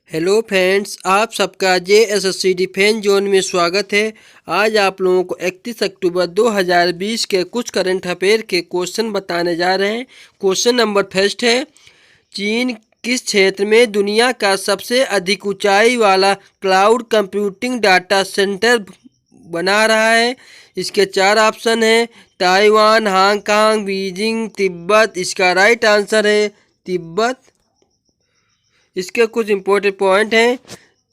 Hello friends, आप सबका JSSC defence zone में स्वागत है। आज आप लोगों को 31 अक्टूबर 2020 के कुछ करंट अफेयर के क्वेश्चन बताने जा रहे हैं। क्वेश्चन नंबर फर्स्ट है, चीन किस क्षेत्र में दुनिया का सबसे अधिक ऊंचाई वाला क्लाउड कंप्यूटिंग डाटा सेंटर बना रहा है? इसके चार ऑप्शन हैं, ताइवान, हांगकांग, बीजिंग, तिब्बत। इसका राइट आंसर है तिब्बत। इसके कुछ इम्पोर्टेंट पॉइंट हैं।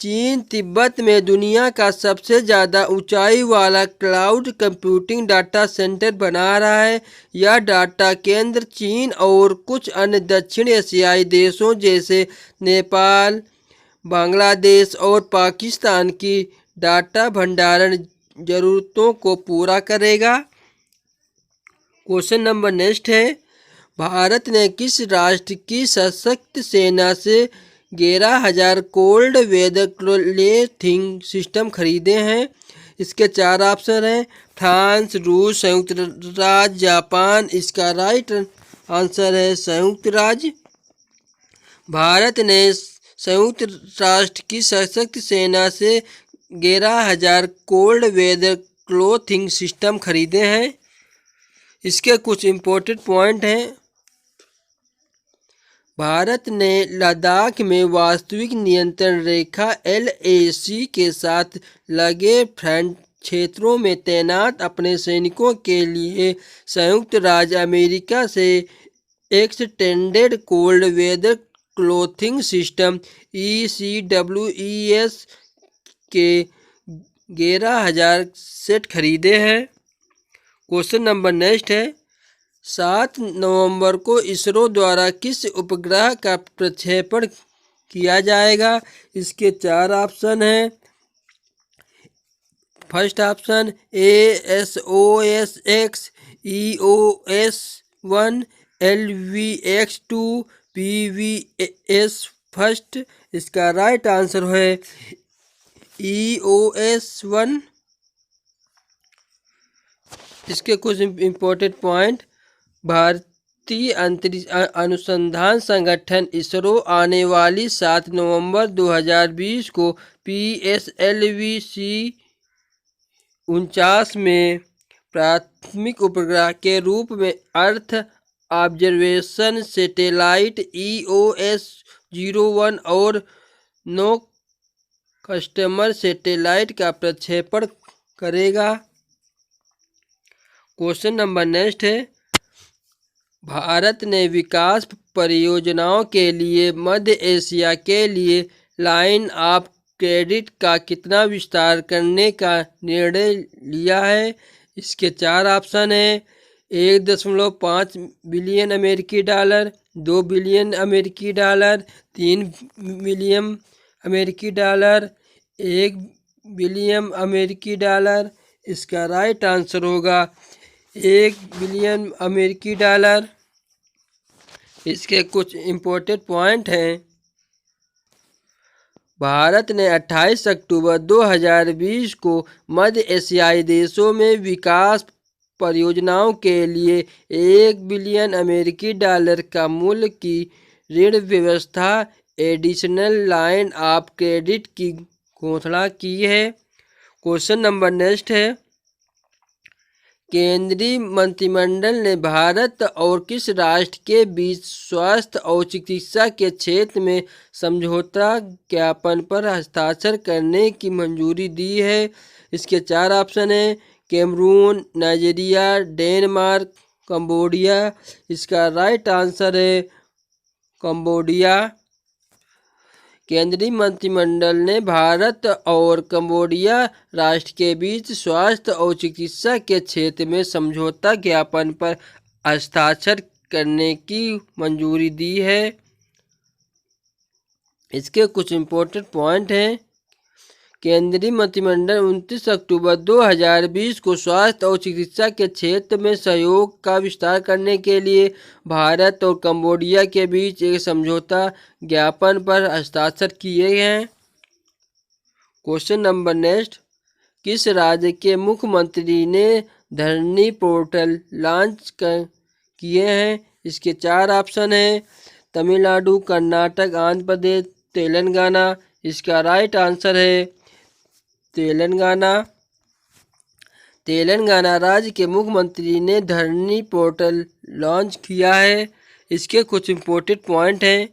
चीन तिब्बत में दुनिया का सबसे ज़्यादा ऊंचाई वाला क्लाउड कंप्यूटिंग डाटा सेंटर बना रहा है। यह डाटा केंद्र चीन और कुछ अन्य दक्षिण एशियाई देशों जैसे नेपाल, बांग्लादेश और पाकिस्तान की डाटा भंडारण ज़रूरतों को पूरा करेगा। क्वेश्चन नंबर नेक्स्ट है, भारत ने किस राष्ट्र की सशक्त सेना से 11,000 कोल्ड वेदर क्लोथिंग सिस्टम खरीदे हैं? इसके चार ऑप्शन हैं, फ्रांस, रूस, संयुक्त राज्य, जापान। इसका राइट आंसर है संयुक्त राज्य। भारत ने संयुक्त राष्ट्र की सशक्त सेना से 11,000 कोल्ड वेदर क्लोथिंग सिस्टम खरीदे हैं। इसके कुछ इम्पोर्टेंट पॉइंट हैं। भारत ने लद्दाख में वास्तविक नियंत्रण रेखा LAC के साथ लगे फ्रंट क्षेत्रों में तैनात अपने सैनिकों के लिए संयुक्त राज्य अमेरिका से extended cold weather clothing system ECWES के 11,000 सेट खरीदे हैं। क्वेश्चन नंबर नेक्स्ट है, 7 नवंबर को इसरो द्वारा किस उपग्रह का प्रक्षेपण किया जाएगा? इसके चार ऑप्शन हैं। First option ASOS-X, EOS-1, LVX-2, PVS first. इसका राइट आंसर है EOS-1। इसके कुछ इम्पोर्टेंट पॉइंट, भारतीय अंतरिक्ष अनुसंधान संगठन इसरो आने वाली 7 नवंबर 2020 को PSLV-C49 में प्राथमिक उपग्रह के रूप में अर्थ ऑब्जर्वेशन सैटेलाइट EOS-01 और 9 कस्टमर सैटेलाइट का प्रक्षेपण करेगा। क्वेश्चन नंबर नेक्स्ट है, भारत ने विकास परियोजनाओं के लिए मध्य एशिया के लिए लाइन ऑफ क्रेडिट का कितना विस्तार करने का निर्णय लिया है? इसके चार ऑप्शन हैं, 1.5 बिलियन अमेरिकी डॉलर, 2 बिलियन अमेरिकी डॉलर, 3 बिलियन अमेरिकी डॉलर, 1 बिलियन अमेरिकी डॉलर। इसका राइट आंसर होगा 1 बिलियन अमेरिकी डॉलर। इसके कुछ इम्पोर्टेंट पॉइंट हैं। भारत ने 28 अक्टूबर 2020 को मध्य एशियाई देशों में विकास परियोजनाओं के लिए 1 बिलियन अमेरिकी डॉलर का मूल्य की ऋण व्यवस्था एडिशनल लाइन ऑफ क्रेडिट की घोषणा की है। क्वेश्चन नंबर नेक्स्ट है, केंद्रीय मंत्रिमंडल ने भारत और किस राष्ट्र के बीच स्वास्थ्य और चिकित्सा के क्षेत्र में समझौता ज्ञापन पर हस्ताक्षर करने की मंजूरी दी है? इसके चार ऑप्शन हैं, कैमरून, नाइजीरिया, डेनमार्क, कंबोडिया। इसका राइट आंसर है कंबोडिया। केंद्रीय मंत्रिमंडल ने भारत और कंबोडिया राष्ट्र के बीच स्वास्थ्य और चिकित्सा के क्षेत्र में समझौता ज्ञापन पर हस्ताक्षर करने की मंजूरी दी है। इसके कुछ इम्पोर्टेंट पॉइंट हैं। केंद्रीय मंत्रिमंडल 29 अक्टूबर 2020 को स्वास्थ्य और चिकित्सा के क्षेत्र में सहयोग का विस्तार करने के लिए भारत और कंबोडिया के बीच एक समझौता ज्ञापन पर हस्ताक्षर किए हैं। क्वेश्चन नंबर नेक्स्ट, किस राज्य के मुख्यमंत्री ने धरनी पोर्टल लॉन्च किए हैं? इसके चार ऑप्शन हैं, तमिलनाडु, कर्नाटक, आंध्र प्रदेश, तेलंगाना। इसका राइट आंसर है तेलंगाना। तेलंगाना राज्य के मुख्यमंत्री ने धरनी पोर्टल लॉन्च किया है। इसके कुछ इम्पोर्टेंट पॉइंट हैं।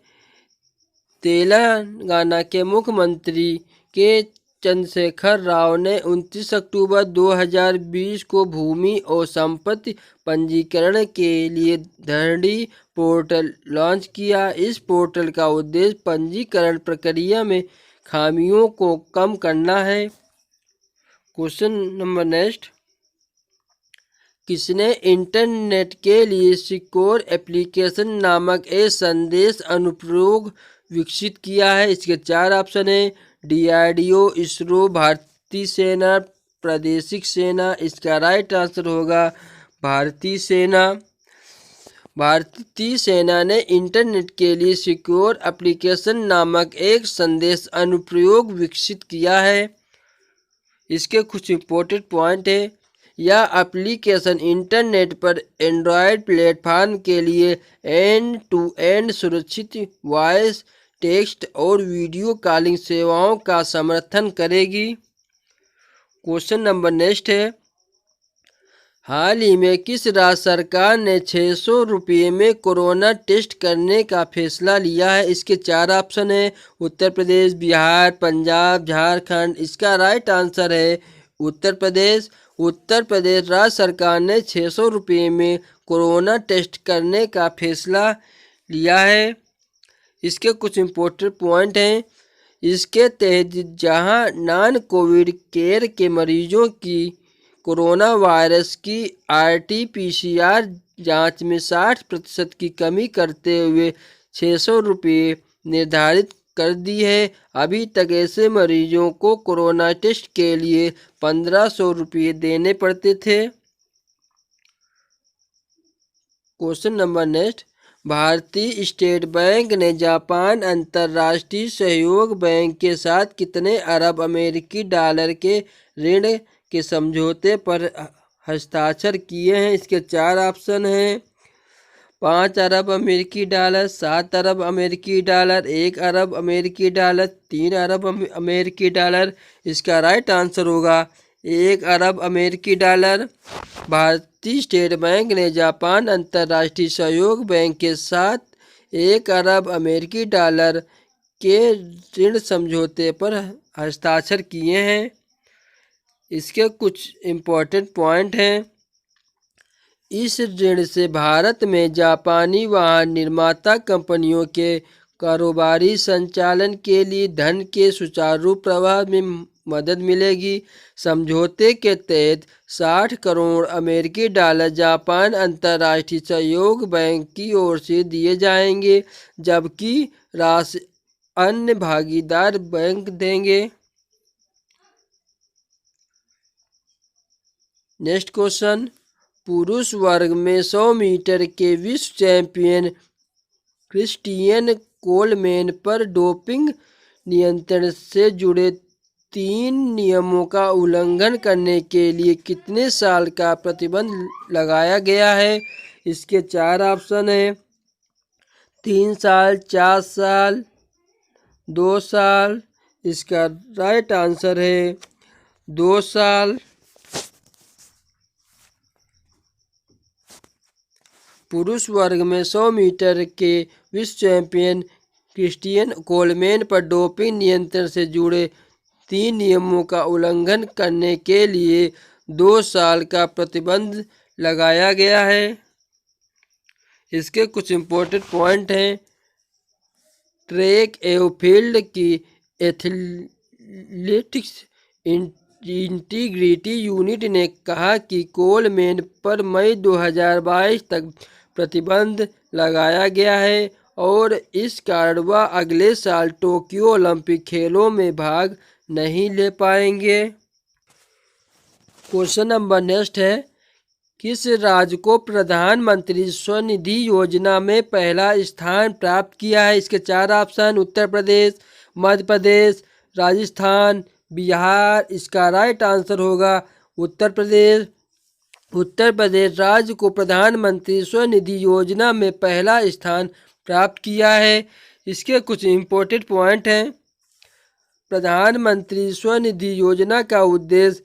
तेलंगाना के मुख्यमंत्री के चंद्रशेखर राव ने 29 अक्टूबर 2020 को भूमि और संपत्ति पंजीकरण के लिए धरनी पोर्टल लॉन्च किया। इस पोर्टल का उद्देश्य पंजीकरण प्रक्रिया में खामियों को कम करना है। क्वेश्चन नंबर नेक्स्ट, किसने इंटरनेट के लिए सिक्योर एप्लीकेशन नामक एक संदेश अनुप्रयोग विकसित किया है? इसके 4 ऑप्शन हैं। DRDO, इसरो, भारतीय सेना, प्रादेशिक सेना। इसका राइट आंसर होगा भारतीय सेना। भारतीय सेना ने इंटरनेट के लिए सिक्योर एप्लीकेशन नामक एक संदेश अनुप्रयोग विकसित किया है। इसके कुछ इम्पोर्टेंट पॉइंट है। यह एप्लीकेशन इंटरनेट पर एंड्रॉयड प्लेटफॉर्म के लिए एंड टू एंड सुरक्षित वॉइस, टेक्स्ट और वीडियो कॉलिंग सेवाओं का समर्थन करेगी। क्वेश्चन नंबर नेक्स्ट है, हाल ही में किस राज्य सरकार ने 600 रुपये में कोरोना टेस्ट करने का फैसला लिया है? इसके 4 ऑप्शन हैं। उत्तर प्रदेश, बिहार, पंजाब, झारखंड। इसका राइट आंसर है उत्तर प्रदेश। उत्तर प्रदेश राज्य सरकार ने 600 रुपये में कोरोना टेस्ट करने का फैसला लिया है। इसके कुछ इम्पोर्टेंट पॉइंट हैं। इसके तहत जहां नॉन कोविड केयर के मरीजों की कोरोना वायरस की RT-PCR जांच में 60% की कमी करते हुए 600 रुपये निर्धारित कर दी है। अभी तक ऐसे मरीजों को कोरोना टेस्ट के लिए 1500 रुपये देने पड़ते थे। क्वेश्चन नंबर नेक्स्ट, भारतीय स्टेट बैंक ने जापान अंतर्राष्ट्रीय सहयोग बैंक के साथ कितने अरब अमेरिकी डॉलर के ऋण के समझौते पर हस्ताक्षर किए हैं? इसके 4 ऑप्शन हैं। 5 अरब अमेरिकी डॉलर, 7 अरब अमेरिकी डॉलर, 1 अरब अमेरिकी डॉलर, 3 अरब अमेरिकी डॉलर। इसका राइट आंसर होगा 1 अरब अमेरिकी डॉलर। भारतीय स्टेट बैंक ने जापान अंतर्राष्ट्रीय सहयोग बैंक के साथ 1 अरब अमेरिकी डॉलर के ऋण समझौते पर हस्ताक्षर किए हैं। इसके कुछ इम्पोर्टेंट पॉइंट हैं। इस ऋण से भारत में जापानी वाहन निर्माता कंपनियों के कारोबारी संचालन के लिए धन के सुचारू प्रवाह में मदद मिलेगी। समझौते के तहत 60 करोड़ अमेरिकी डॉलर जापान अंतर्राष्ट्रीय सहयोग बैंक की ओर से दिए जाएंगे, जबकि राशि अन्य भागीदार बैंक देंगे। नेक्स्ट क्वेश्चन, पुरुष वर्ग में 100 मीटर के विश्व चैंपियन क्रिस्टियन कोलमैन पर डोपिंग नियंत्रण से जुड़े 3 नियमों का उल्लंघन करने के लिए कितने साल का प्रतिबंध लगाया गया है? इसके 4 ऑप्शन हैं। 3 साल, 4 साल, 2 साल। इसका राइट आंसर है 2 साल। पुरुष वर्ग में 100 मीटर के विश्व चैंपियन क्रिस्टियन कोलमैन पर डोपिंग नियंत्रण से जुड़े 3 नियमों का उल्लंघन करने के लिए 2 साल का प्रतिबंध लगाया गया है। इसके कुछ इम्पोर्टेंट पॉइंट हैं। ट्रैक एवं फील्ड की एथलेटिक्स इंटीग्रिटी यूनिट ने कहा कि कोलमैन पर मई 2022 तक प्रतिबंध लगाया गया है और इस कारण वह अगले साल टोक्यो ओलंपिक खेलों में भाग नहीं ले पाएंगे। क्वेश्चन नंबर नेक्स्ट है, किस राज्य को प्रधानमंत्री स्वनिधि योजना में पहला स्थान प्राप्त किया है? इसके 4 ऑप्शन। उत्तर प्रदेश, मध्य प्रदेश, राजस्थान, बिहार। इसका राइट आंसर होगा उत्तर प्रदेश। उत्तर प्रदेश राज्य को प्रधानमंत्री स्वनिधि योजना में पहला स्थान प्राप्त किया है। इसके कुछ इम्पोर्टेंट पॉइंट हैं। प्रधानमंत्री स्वनिधि योजना का उद्देश्य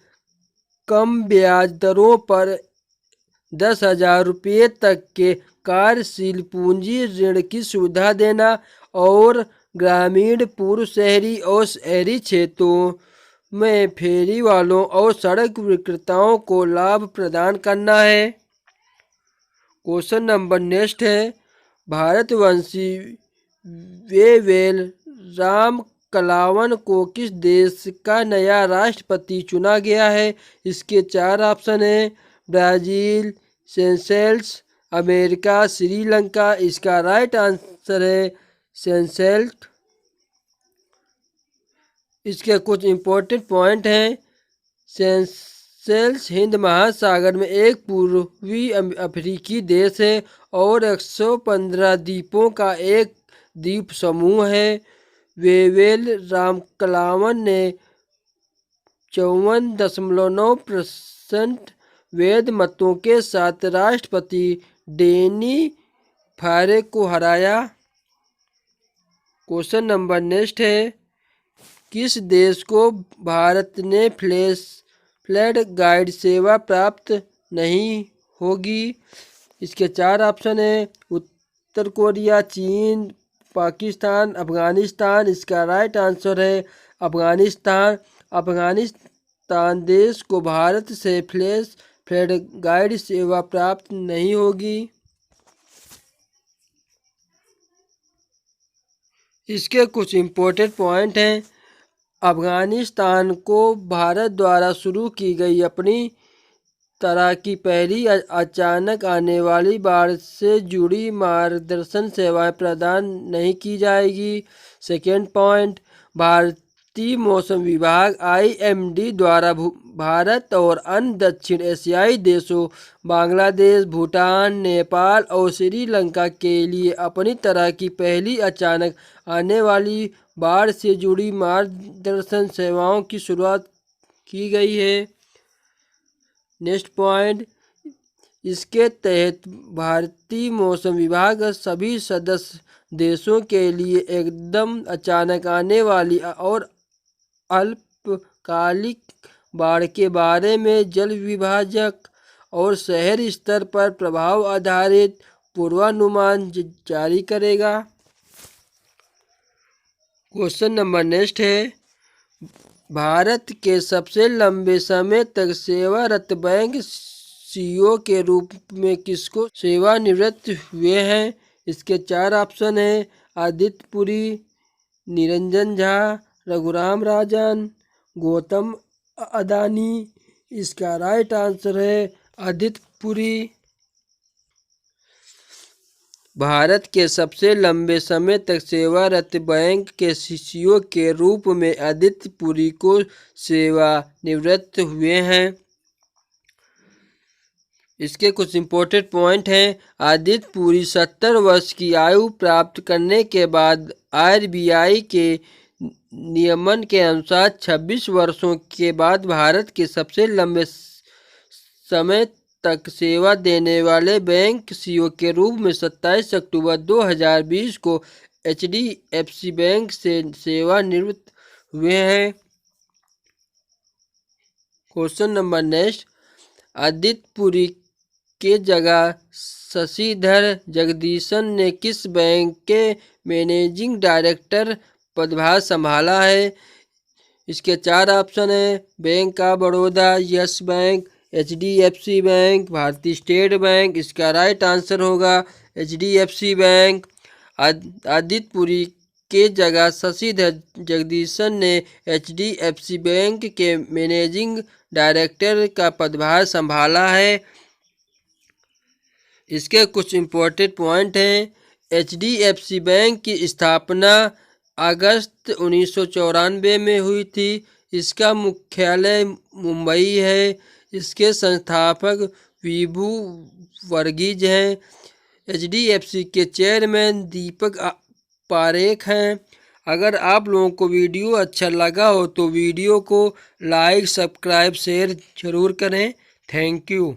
कम ब्याज दरों पर 10,000 रुपये तक के कार्यशील पूंजी ऋण की सुविधा देना और ग्रामीण, पूर्व शहरी और शहरी क्षेत्रों में फेरी वालों और सड़क विक्रेताओं को लाभ प्रदान करना है। क्वेश्चन नंबर नेक्स्ट है, भारतवंशी वेवेल राम कलावन को किस देश का नया राष्ट्रपति चुना गया है? इसके 4 ऑप्शन हैं। Brazil, Seychelles, America, Sri Lanka. इसका राइट आंसर है सेशेल्स। इसके कुछ इम्पोर्टेंट पॉइंट हैं। सेशेल्स हिंद महासागर में एक पूर्वी अफ्रीकी देश है और 115 द्वीपों का एक द्वीप समूह है। वेवेल रामकलावन ने 54.9% वैध मतों के साथ राष्ट्रपति डेनी फारे को हराया। क्वेश्चन नंबर नेक्स्ट है, किस देश को भारत ने फ्लड गाइड सेवा प्राप्त नहीं होगी? इसके 4 ऑप्शन हैं। उत्तर कोरिया, चीन, पाकिस्तान, अफगानिस्तान। इसका राइट आंसर है अफगानिस्तान। अफगानिस्तान देश को भारत से फ्लड गाइड सेवा प्राप्त नहीं होगी। इसके कुछ इम्पोर्टेंट पॉइंट हैं। अफगानिस्तान को भारत द्वारा शुरू की गई अपनी तरह की पहली अचानक आने वाली बाढ़ से जुड़ी मार्गदर्शन सेवाएं प्रदान नहीं की जाएगी। सेकेंड पॉइंट, भारतीय मौसम विभाग IMD द्वारा भारत और अन्य दक्षिण एशियाई देशों बांग्लादेश, भूटान, नेपाल और श्रीलंका के लिए अपनी तरह की पहली अचानक आने वाली बाढ़ से जुड़ी मार्गदर्शन सेवाओं की शुरुआत की गई है। नेक्स्ट पॉइंट, इसके तहत भारतीय मौसम विभाग सभी सदस्य देशों के लिए एकदम अचानक आने वाली और अल्पकालिक बाढ़ के बारे में जल विभाजक और शहर स्तर पर प्रभाव आधारित पूर्वानुमान जारी करेगा। क्वेश्चन नंबर नेक्स्ट है, भारत के सबसे लंबे समय तक सेवारत बैंक CEO के रूप में किसको सेवानिवृत्त हुए हैं? इसके 4 ऑप्शन हैं। आदित्य पुरी, निरंजन झा, रघुराम राजन, गौतम अदानी। इसका राइट आंसर है आदित्य पुरी। भारत के सबसे लंबे समय तक सेवारत बैंक के CEO के रूप में आदित्य पुरी को सेवानिवृत्त हुए हैं। इसके कुछ इम्पोर्टेंट पॉइंट हैं। आदित्य पुरी 70 वर्ष की आयु प्राप्त करने के बाद RBI के नियमन के अनुसार 26 वर्षों के बाद भारत के सबसे लंबे समय तक सेवा देने वाले बैंक CEO के रूप में 27 अक्टूबर 2020 को HDFC बैंक से सेवानिवृत्त हुए हैं। Question number next, Aditya Puri के जगह शशिधर जगदीशन ने किस बैंक के मैनेजिंग डायरेक्टर पदभार संभाला है? इसके 4 ऑप्शन हैं। Bank of Baroda, yes bank, HDFC bank, भारतीय स्टेट बैंक। इसका राइट आंसर होगा HDFC बैंक। आदित्य पुरी के जगह शशिधर जगदीशन ने HDFC बैंक के मैनेजिंग डायरेक्टर का पदभार संभाला है। इसके कुछ इम्पोर्टेंट पॉइंट हैं। HDFC बैंक की स्थापना अगस्त 1994 में हुई थी। इसका मुख्यालय मुंबई है। इसके संस्थापक विभू वर्गीज हैं। HDFC के चेयरमैन दीपक पारेख हैं। अगर आप लोगों को वीडियो अच्छा लगा हो तो वीडियो को लाइक, सब्सक्राइब, शेयर जरूर करें। Thank you.